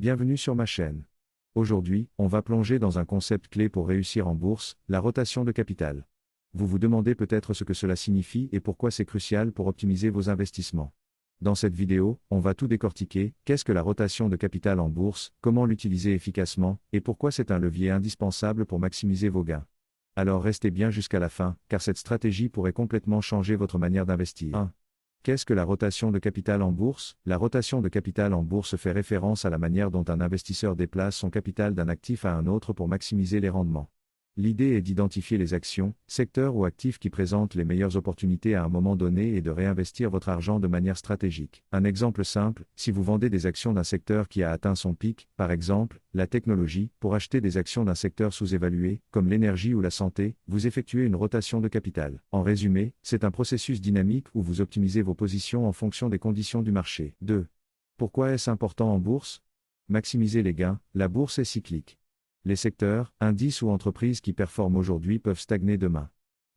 Bienvenue sur ma chaîne. Aujourd'hui, on va plonger dans un concept clé pour réussir en bourse, la rotation de capital. Vous vous demandez peut-être ce que cela signifie et pourquoi c'est crucial pour optimiser vos investissements. Dans cette vidéo, on va tout décortiquer, qu'est-ce que la rotation de capital en bourse, comment l'utiliser efficacement, et pourquoi c'est un levier indispensable pour maximiser vos gains. Alors restez bien jusqu'à la fin, car cette stratégie pourrait complètement changer votre manière d'investir. 1. Qu'est-ce que la rotation de capital en bourse? La rotation de capital en bourse fait référence à la manière dont un investisseur déplace son capital d'un actif à un autre pour maximiser les rendements. L'idée est d'identifier les actions, secteurs ou actifs qui présentent les meilleures opportunités à un moment donné et de réinvestir votre argent de manière stratégique. Un exemple simple, si vous vendez des actions d'un secteur qui a atteint son pic, par exemple, la technologie, pour acheter des actions d'un secteur sous-évalué, comme l'énergie ou la santé, vous effectuez une rotation de capital. En résumé, c'est un processus dynamique où vous optimisez vos positions en fonction des conditions du marché. 2. Pourquoi est-ce important en bourse? Maximiser les gains, la bourse est cyclique. Les secteurs, indices ou entreprises qui performent aujourd'hui peuvent stagner demain.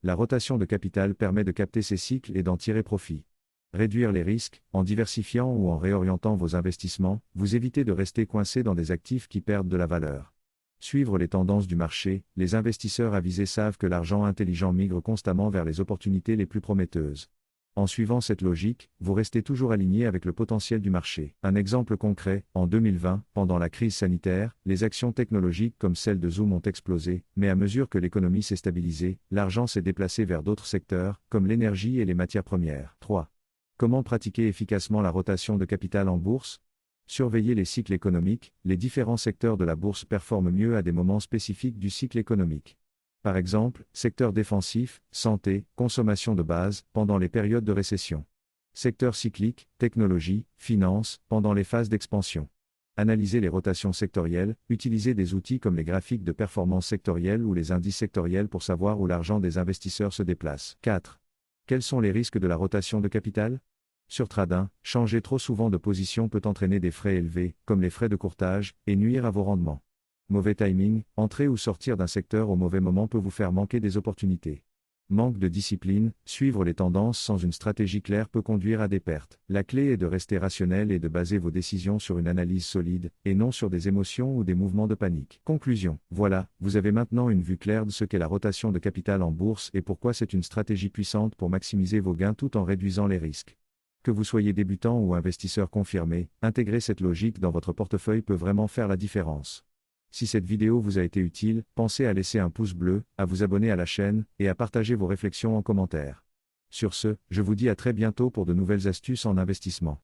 La rotation de capital permet de capter ces cycles et d'en tirer profit. Réduire les risques, en diversifiant ou en réorientant vos investissements, vous évitez de rester coincé dans des actifs qui perdent de la valeur. Suivre les tendances du marché, les investisseurs avisés savent que l'argent intelligent migre constamment vers les opportunités les plus prometteuses. En suivant cette logique, vous restez toujours aligné avec le potentiel du marché. Un exemple concret, en 2020, pendant la crise sanitaire, les actions technologiques comme celle de Zoom ont explosé, mais à mesure que l'économie s'est stabilisée, l'argent s'est déplacé vers d'autres secteurs, comme l'énergie et les matières premières. 3. Comment pratiquer efficacement la rotation de capital en bourse? Surveiller les cycles économiques, les différents secteurs de la bourse performent mieux à des moments spécifiques du cycle économique. Par exemple, secteur défensif, santé, consommation de base, pendant les périodes de récession. Secteur cyclique, technologie, finance, pendant les phases d'expansion. Analyser les rotations sectorielles, utiliser des outils comme les graphiques de performance sectorielle ou les indices sectoriels pour savoir où l'argent des investisseurs se déplace. 4. Quels sont les risques de la rotation de capital? Sur Trading, changer trop souvent de position peut entraîner des frais élevés, comme les frais de courtage, et nuire à vos rendements. Mauvais timing, entrer ou sortir d'un secteur au mauvais moment peut vous faire manquer des opportunités. Manque de discipline, suivre les tendances sans une stratégie claire peut conduire à des pertes. La clé est de rester rationnel et de baser vos décisions sur une analyse solide, et non sur des émotions ou des mouvements de panique. Conclusion. Voilà, vous avez maintenant une vue claire de ce qu'est la rotation de capital en bourse et pourquoi c'est une stratégie puissante pour maximiser vos gains tout en réduisant les risques. Que vous soyez débutant ou investisseur confirmé, intégrer cette logique dans votre portefeuille peut vraiment faire la différence. Si cette vidéo vous a été utile, pensez à laisser un pouce bleu, à vous abonner à la chaîne, et à partager vos réflexions en commentaire. Sur ce, je vous dis à très bientôt pour de nouvelles astuces en investissement.